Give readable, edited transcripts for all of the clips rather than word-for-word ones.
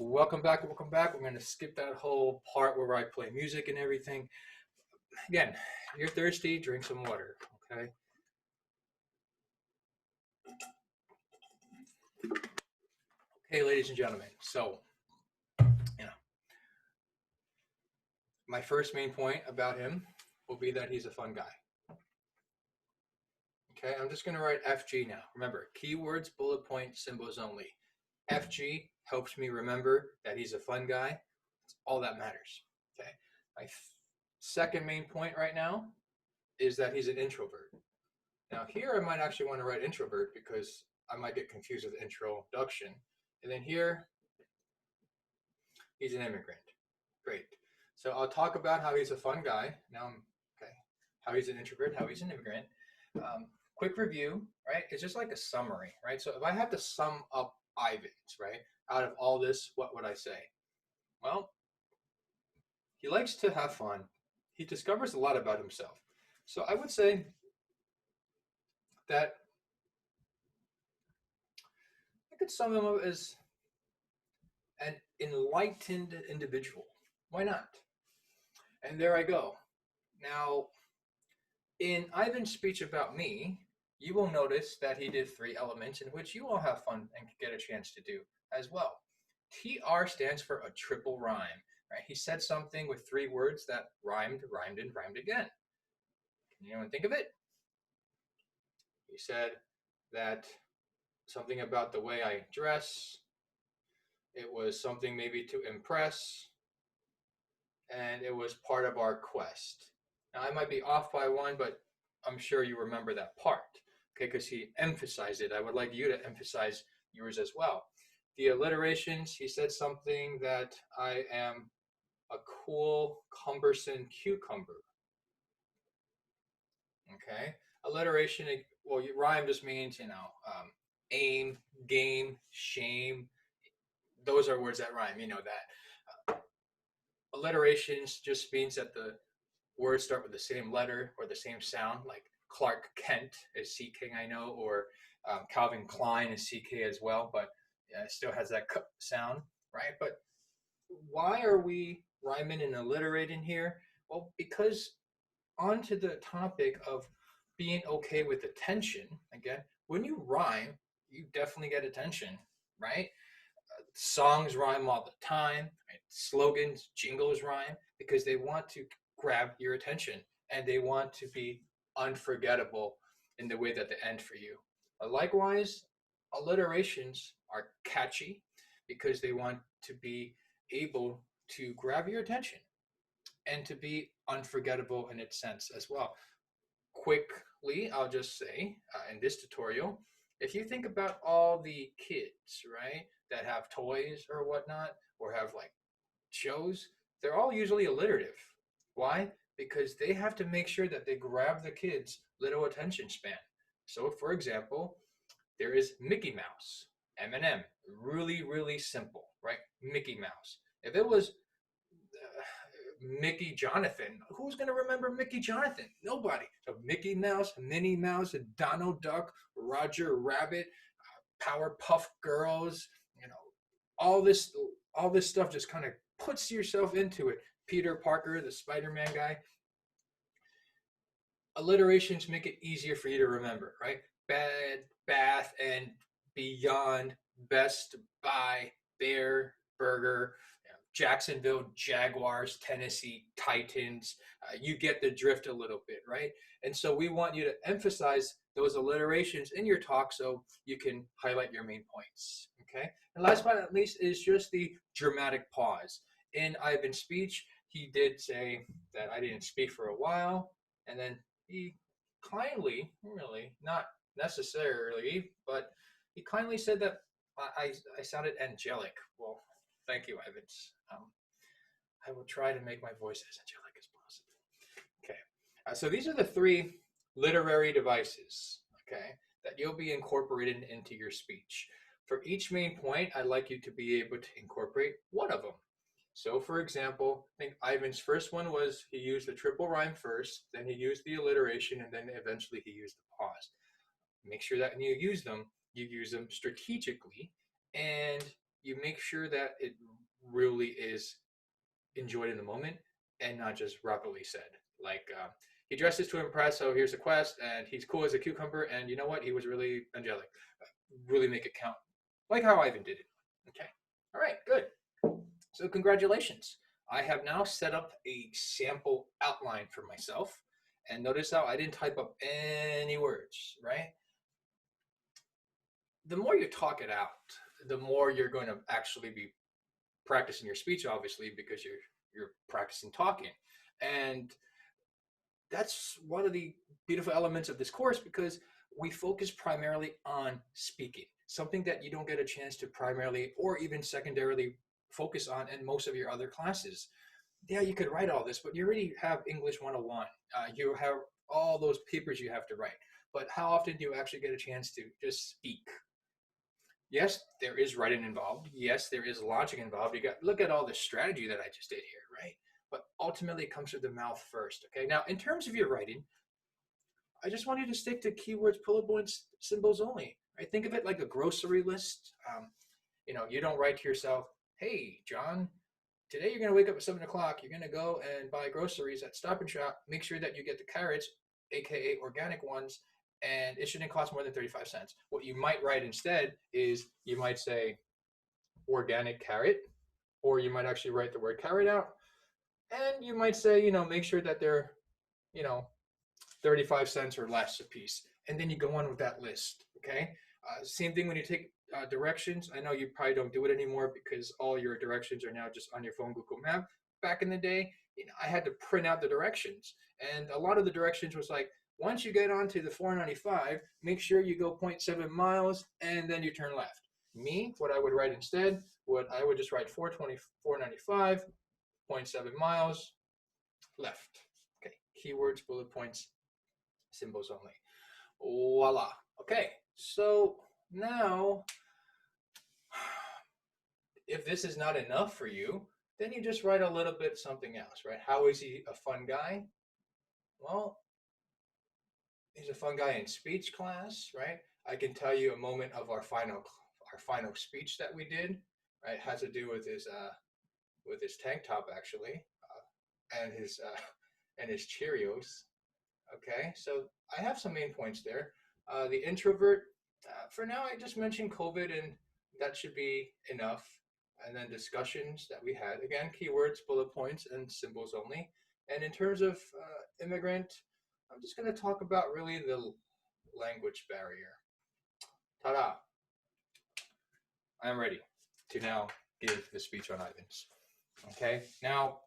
Welcome back, welcome back. We're going to skip that whole part where I play music and everything. Again, you're thirsty, drink some water, okay? Okay, ladies and gentlemen. So, you know, my first main point about him will be that he's a fun guy. Okay, I'm just going to write FG now. Remember, keywords, bullet point, symbols only. FG helps me remember that he's a fun guy. That's all that matters. Okay, my second main point right now is that he's an introvert. Now here I might actually want to write introvert because I might get confused with introduction. And then here, he's an immigrant. Great. So I'll talk about how he's a fun guy. Okay. How he's an introvert, how he's an immigrant. Quick review, right? It's just like a summary, right? So if I had to sum up Ivans, right, out of all this, what would I say? Well, he likes to have fun. He discovers a lot about himself. So I would say that I could sum him up as an enlightened individual. Why not? And there I go. Now, in Ivan's speech about me, you will notice that he did three elements in which you all have fun and get a chance to do as well. TR stands for a triple rhyme. Right? He said something with three words that rhymed, rhymed, and rhymed again. Can anyone think of it? He said that something about the way I dress. It was something maybe to impress. And it was part of our quest. Now, I might be off by one, but I'm sure you remember that part, okay, because he emphasized it. I would like you to emphasize yours as well. The alliterations, he said something that I am a cool, cumbersome cucumber. Okay, alliteration, well, rhyme just means, aim, game, shame. Those are words that rhyme, you know that. Alliterations just means that the words start with the same letter or the same sound, like Clark Kent is CK, I know, or Calvin Klein is CK as well, but it still has that K sound, right? But why are we rhyming and alliterating here? Well, because onto the topic of being okay with attention, again, when you rhyme, you definitely get attention, right? Songs rhyme all the time, right? Slogans, jingles rhyme because they want to grab your attention and they want to be unforgettable in the way that they end for you. Likewise, alliterations are catchy because they want to be able to grab your attention and to be unforgettable in its sense as well. Quickly, I'll just say in this tutorial, if you think about all the kids, right, that have toys or whatnot, or have like shows, they're all usually alliterative. Why? Because they have to make sure that they grab the kids' little attention span. So, for example, there is Mickey Mouse, M&M, really, really simple, right? Mickey Mouse. If it was Mickey Jonathan. Who's going to remember Mickey Jonathan? Nobody. So Mickey Mouse, Minnie Mouse, Donald Duck, Roger Rabbit, Powerpuff Girls, you know, all this all this stuff just kind of puts yourself into it. Peter Parker, the Spider-Man guy. Alliterations make it easier for you to remember, right? Bad, bath, and beyond, best, buy, bear, burger, Jacksonville Jaguars, Tennessee Titans. You get the drift a little bit, right? And so we want you to emphasize those alliterations in your talk so you can highlight your main points, okay? And last but not least is just the dramatic pause. In Ivan's speech, he did say that I didn't speak for a while, and then he kindly, really, not necessarily, but he kindly said that I sounded angelic. Well, thank you, Evans. I will try to make my voice as angelic as possible. Okay, so these are the three literary devices, okay, that you'll be incorporating into your speech. For each main point, I'd like you to be able to incorporate one of them. So, for example, I think Ivan's first one was he used the triple rhyme first, then he used the alliteration, and then eventually he used the pause. Make sure that when you use them strategically and you make sure that it really is enjoyed in the moment and not just rapidly said. Like he dresses to impress, so here's a quest, and he's cool as a cucumber, and you know what? He was really angelic. Really make it count, like how Ivan did it. Okay. All right. Good. So congratulations. I have now set up a sample outline for myself, and notice how I didn't type up any words. Right. The more you talk it out, the more you're going to actually be practicing your speech, obviously, because you're practicing talking. And that's one of the beautiful elements of this course, because we focus primarily on speaking, something that you don't get a chance to primarily or even secondarily focus on in most of your other classes. Yeah, you could write all this, but you already have English 101. You have all those papers you have to write. But how often do you actually get a chance to just speak? Yes, there is writing involved. Yes, there is logic involved. You got look at all the strategy that I just did here, right? But ultimately, it comes through the mouth first. Okay. Now, in terms of your writing, I just want you to stick to keywords, bullet points, symbols only. Right? Think of it like a grocery list. You don't write to yourself, "Hey, John, today you're going to wake up at 7 o'clock. You're going to go and buy groceries at Stop and Shop. Make sure that you get the carrots, aka organic ones, and it shouldn't cost more than 35 cents." What you might write instead is you might say organic carrot, or you might actually write the word carrot out, and you might say, make sure that they're, you know, 35 cents or less a piece. And then you go on with that list, okay? Same thing when you take directions. I know you probably don't do it anymore because all your directions are now just on your phone, Google Map. Back in the day, I had to print out the directions. And a lot of the directions was like, once you get onto the 495, make sure you go 0.7 miles and then you turn left. Me, what I would write instead, I would just write 495, 0.7 miles, left. Okay, keywords, bullet points, symbols only. Voila. Okay, so now, if this is not enough for you, then you just write a little bit something else, right? How is he a fun guy? Well, he's a fun guy in speech class, right? I can tell you a moment of our final speech that we did, right? It has to do with his tank top actually, and his Cheerios. Okay, so I have some main points there. The introvert, for now, I just mentioned COVID, and that should be enough. And then discussions that we had. Again, keywords, bullet points, and symbols only. And in terms of immigrant, I'm just going to talk about really the language barrier. Ta-da! I'm ready to now give the speech on Ivans. Okay, now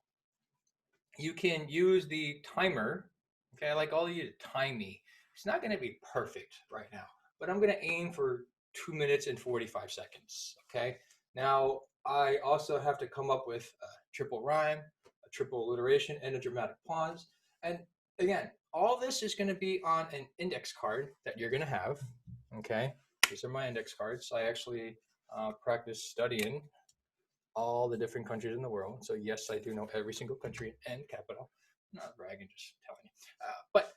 you can use the timer. Okay, I like all of you to time me. It's not going to be perfect right now, but I'm going to aim for 2 minutes and 45 seconds. Okay, now I also have to come up with a triple rhyme, a triple alliteration, and a dramatic pause. And again, all this is going to be on an index card that you're going to have. Okay, these are my index cards. I actually practice studying all the different countries in the world. So yes, I do know every single country and capital. I'm not bragging, just telling you. But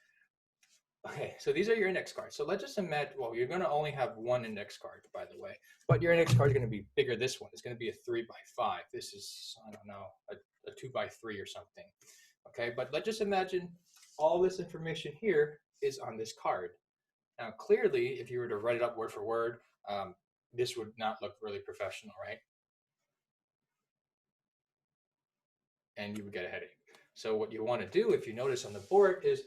okay, so these are your index cards. So let's just imagine, well, you're going to only have one index card, by the way, but your index card is going to be bigger. This one is going to be a 3x5. This is, I don't know, a 2x3 or something. Okay, but let's just imagine all this information here is on this card. Now, clearly, if you were to write it up word for word, this would not look really professional, right? And you would get a headache. So what you want to do, if you notice on the board, is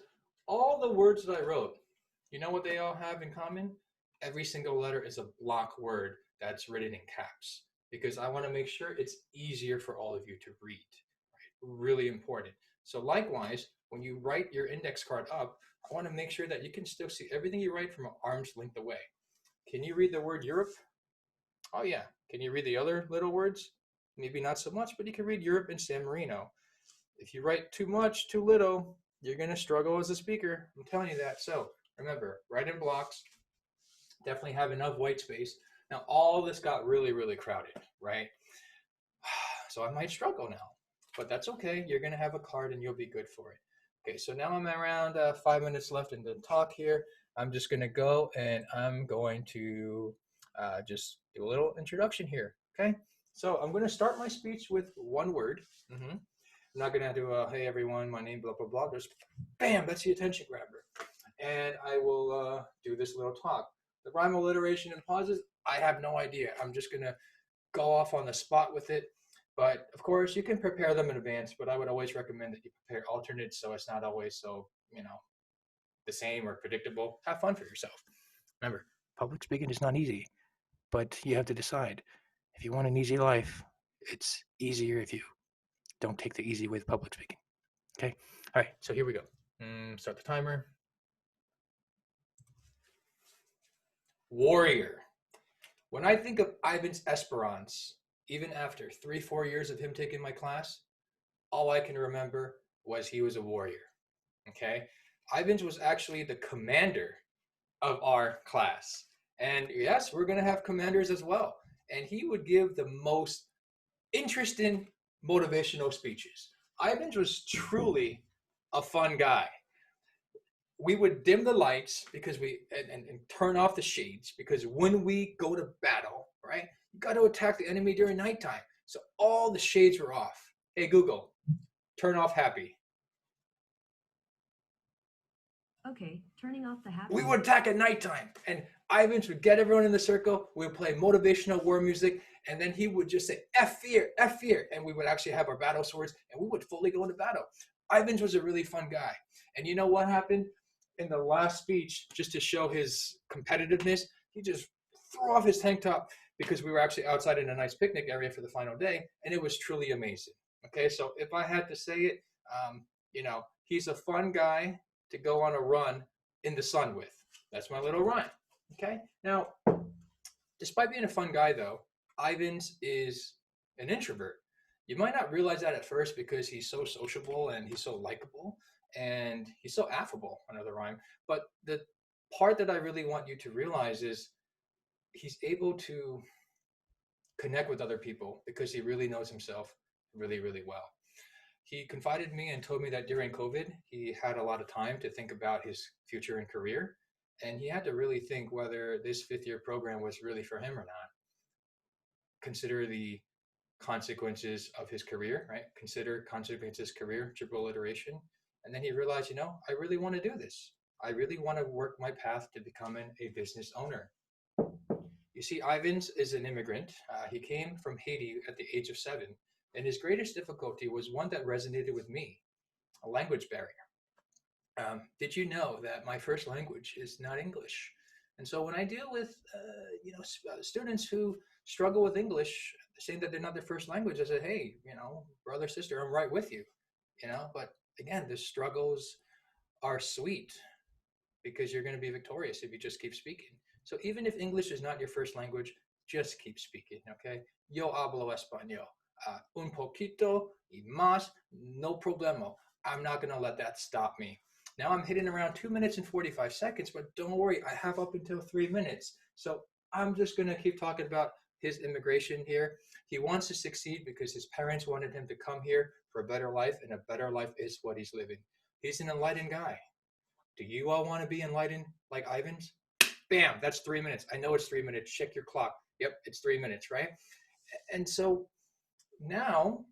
all the words that I wrote, you know what they all have in common? Every single letter is a block word that's written in caps, because I want to make sure it's easier for all of you to read. Right? Really important. So likewise, when you write your index card up, I want to make sure that you can still see everything you write from an arm's length away. Can you read the word Europe? Oh yeah. Can you read the other little words? Maybe not so much, but you can read Europe and San Marino. If you write too much, too little, you're going to struggle as a speaker. I'm telling you that. So remember, write in blocks. Definitely have enough white space. Now, all this got really, really crowded, right? So I might struggle now, but that's okay. You're going to have a card and you'll be good for it. Okay, so now I'm around 5 minutes left in the talk here. I'm just going to go and I'm going to just do a little introduction here. Okay, so I'm going to start my speech with one word. I'm not going to do hey everyone, my name, blah, blah, blah. Just bam, that's the attention grabber. And I will do this little talk. The rhyme, alliteration, and pauses, I have no idea. I'm just going to go off on the spot with it. But of course, you can prepare them in advance, but I would always recommend that you prepare alternates so it's not always so, the same or predictable. Have fun for yourself. Remember, public speaking is not easy, but you have to decide. If you want an easy life, it's easier if you don't take the easy way with public speaking. Okay? All right, so here we go. Start the timer. Warrior. When I think of Ivan's Esperance, even after 3-4 years of him taking my class, all I can remember was he was a warrior. Okay? Ivan's was actually the commander of our class. And yes, we're going to have commanders as well. And he would give the most interesting motivational speeches. Ivan's was truly a fun guy. We would dim the lights because and turn off the shades because when we go to battle, right, you got to attack the enemy during nighttime. So all the shades were off. Hey, Google, turn off happy. Okay, turning off the happy. We would attack at nighttime, and Ivans would get everyone in the circle. We would play motivational war music, and then he would just say, F fear, and we would actually have our battle swords, and we would fully go into battle. Ivans was a really fun guy. And you know what happened? In the last speech, just to show his competitiveness, he just threw off his tank top because we were actually outside in a nice picnic area for the final day, and it was truly amazing. Okay, so if I had to say it, he's a fun guy to go on a run in the sun with. That's my little rhyme. Okay. Now, despite being a fun guy, though, Ivans is an introvert. You might not realize that at first because he's so sociable and he's so likable and he's so affable. Another rhyme. But the part that I really want you to realize is he's able to connect with other people because he really knows himself really, really well. He confided in me and told me that during COVID, he had a lot of time to think about his future and career. And he had to really think whether this 5th-year program was really for him or not. Consider the consequences of his career, right? Consider consequences career, triple alliteration. And then he realized, I really want to do this. I really want to work my path to becoming a business owner. You see, Ivans is an immigrant. He came from Haiti at the age of 7. And his greatest difficulty was one that resonated with me, a language barrier. Did you know that my first language is not English? And so when I deal with, students who struggle with English, saying that they're not their first language, I say, hey, brother, sister, I'm right with you, But again, the struggles are sweet because you're going to be victorious if you just keep speaking. So even if English is not your first language, just keep speaking, okay? Yo hablo español. Un poquito y más, no problema. I'm not going to let that stop me. Now I'm hitting around 2 minutes and 45 seconds, but don't worry, I have up until 3 minutes. So I'm just going to keep talking about his immigration here. He wants to succeed because his parents wanted him to come here for a better life, and a better life is what he's living. He's an enlightened guy. Do you all want to be enlightened like Ivans? Bam, that's 3 minutes. I know it's 3 minutes. Check your clock. Yep, it's 3 minutes, right? And so now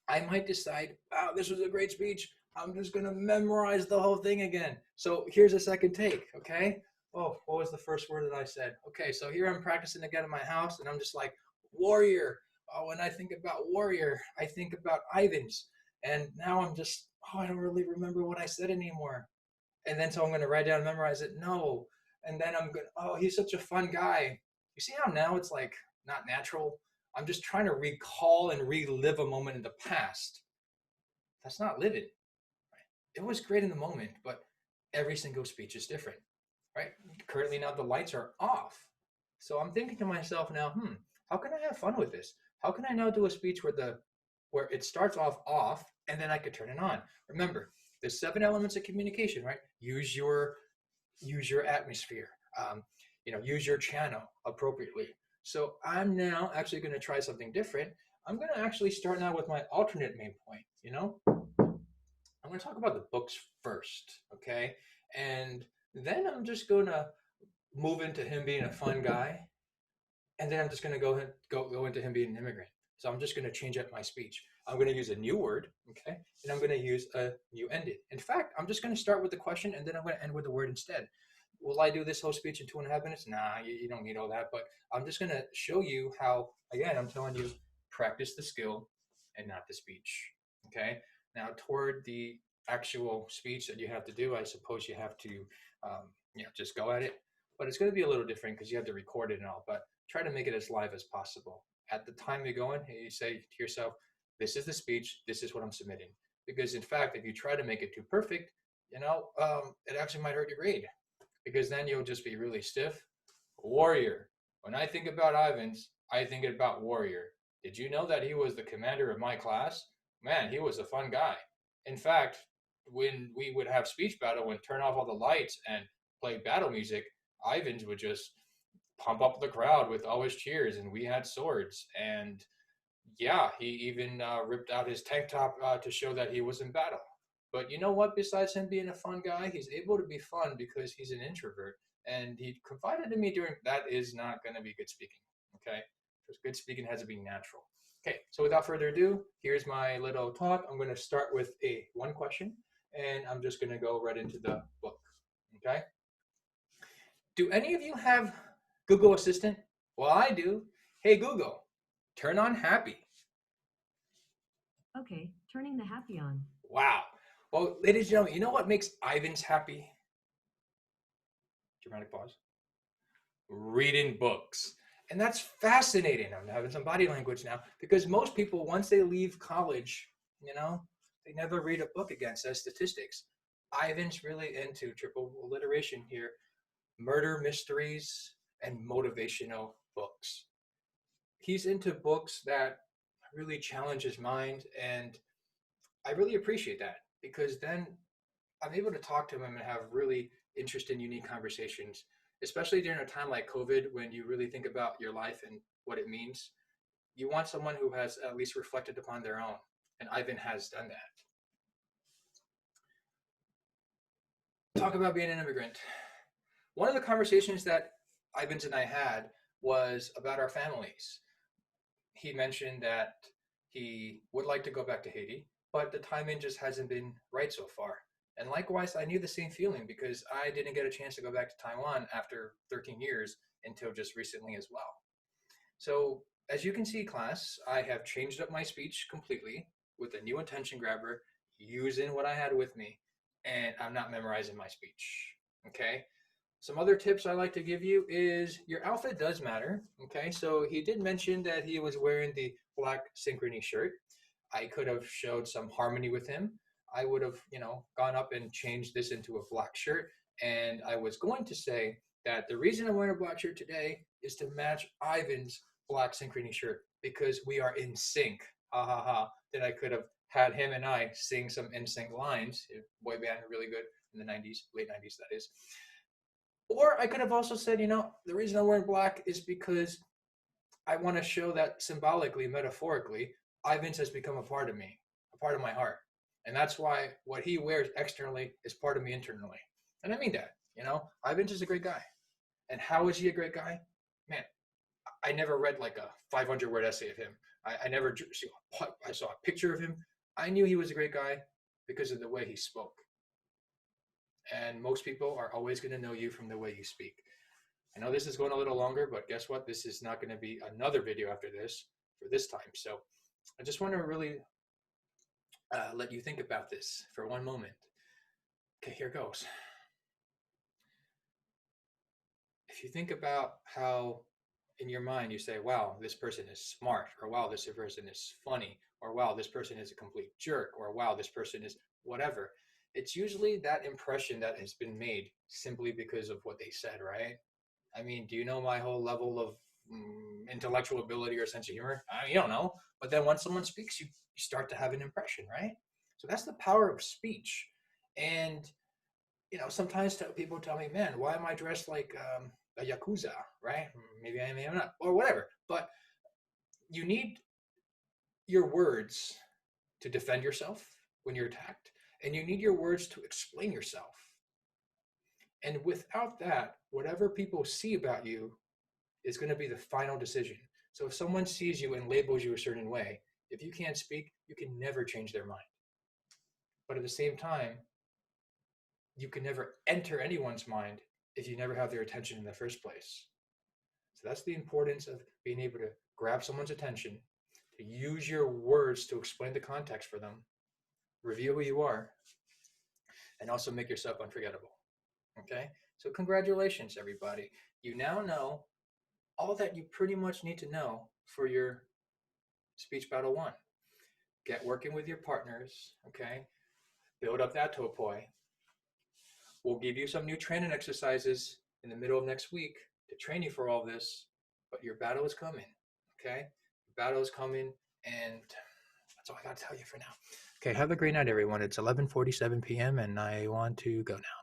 I might decide, wow, this was a great speech. I'm just going to memorize the whole thing again. So here's a second take, okay? Oh, what was the first word that I said? Okay, so here I'm practicing again in my house, and I'm just like, warrior. Oh, when I think about warrior, I think about Ivans. And now I'm just, I don't really remember what I said anymore. And then so I'm going to write down and memorize it. No. And then I'm going, he's such a fun guy. You see how now it's like not natural? I'm just trying to recall and relive a moment in the past. That's not living. Right? It was great in the moment, but every single speech is different, right? Currently now the lights are off. So I'm thinking to myself now, how can I have fun with this? How can I now do a speech where it starts off and then I could turn it on? Remember, there's 7 elements of communication, right? Use your atmosphere. Use your channel appropriately. So I'm now actually going to try something different. I'm going to actually start now with my alternate main point, I'm going to talk about the books first, okay? And then I'm just going to move into him being a fun guy. and then I'm just going to go into him being an immigrant. So I'm just going to change up my speech. I'm going to use a new word, okay, and I'm going to use a new ending. In fact, I'm just going to start with the question, and then I'm going to end with the word instead. Will I do this whole speech in 2.5 minutes? Nah, you don't need all that. But I'm just going to show you how. Again, I'm telling you, practice the skill and not the speech. Okay. Now, toward the actual speech that you have to do, I suppose you have to, just go at it. But it's going to be a little different because you have to record it and all. But try to make it as live as possible. At the time you're going, you say to yourself, "This is the speech. This is what I'm submitting." Because in fact, if you try to make it too perfect, it actually might hurt your grade because then you'll just be really stiff. Warrior. When I think about Ivans, I think about Warrior. Did you know that he was the commander of my class? Man, he was a fun guy. In fact, when we would have speech battle and turn off all the lights and play battle music, Ivans would just pump up the crowd with all his cheers, and we had swords. And yeah, he even ripped out his tank top to show that he was in battle. But you know what? Besides him being a fun guy, he's able to be fun because he's an introvert. And he confided to me during that is not going to be good speaking. Okay, because good speaking has to be natural. Okay, so without further ado, here's my little talk. I'm going to start with a one question, and I'm just going to go right into the book. Okay. Do any of you have Google Assistant? Well, I do. Hey Google, turn on happy. Okay, turning the happy on. Wow. Well, ladies and gentlemen, you know what makes Ivans happy? Dramatic pause. Reading books. And that's fascinating. I'm having some body language now because most people, once they leave college, they never read a book again, says statistics. Ivan's really into triple alliteration here, murder mysteries and motivational books. He's into books that really challenge his mind, and I really appreciate that because then I'm able to talk to him and have really interesting, unique conversations, especially during a time like COVID when you really think about your life and what it means. You want someone who has at least reflected upon their own, and Ivan has done that. Talk about being an immigrant. One of the conversations that Ivans and I had was about our families. He mentioned that he would like to go back to Haiti, but the timing just hasn't been right so far. And likewise, I knew the same feeling because I didn't get a chance to go back to Taiwan after 13 years until just recently as well. So, as you can see, class, I have changed up my speech completely with a new intention grabber, using what I had with me, and I'm not memorizing my speech. Okay? Some other tips I like to give you is your outfit does matter. Okay, so he did mention that he was wearing the black synchrony shirt. I could have showed some harmony with him. I would have, gone up and changed this into a black shirt. And I was going to say that the reason I'm wearing a black shirt today is to match Ivan's black synchrony shirt because we are in sync. Ha ha ha. Then I could have had him and I sing some in sync lines. Boy band, really good in the 90s, late 90s, that is. Or I could have also said, the reason I'm wearing black is because I want to show that symbolically, metaphorically, Ivans has become a part of me, a part of my heart. And that's why what he wears externally is part of me internally. And I mean that, Ivans is a great guy. And how is he a great guy? Man, I never read like a 500-word essay of him. I never I saw a picture of him. I knew he was a great guy because of the way he spoke. And most people are always going to know you from the way you speak. I know this is going a little longer, but guess what? This is not going to be another video after this for this time. So I just want to really let you think about this for one moment. Okay, here goes. If you think about how in your mind you say, wow, this person is smart, or wow, this person is funny, or wow, this person is a complete jerk, or wow, this person is whatever, it's usually that impression that has been made simply because of what they said, right? I mean, do you know my whole level of intellectual ability or sense of humor? You don't know. But then once someone speaks, you start to have an impression, right? So that's the power of speech. And, sometimes people tell me, man, why am I dressed like a Yakuza, right? Maybe I am, maybe I'm not, or whatever. But you need your words to defend yourself when you're attacked. And you need your words to explain yourself. And without that, whatever people see about you is going to be the final decision. So if someone sees you and labels you a certain way, if you can't speak, you can never change their mind. But at the same time, you can never enter anyone's mind if you never have their attention in the first place. So that's the importance of being able to grab someone's attention, to use your words to explain the context for them, reveal who you are, and also make yourself unforgettable. Okay? So congratulations, everybody. You now know all that you pretty much need to know for your speech battle one. Get working with your partners, okay? Build up that topoi. We'll give you some new training exercises in the middle of next week to train you for all this, but your battle is coming, okay? Your battle is coming, and that's all I got to tell you for now. Okay, have a great night, everyone. It's 11:47 p.m., and I want to go now.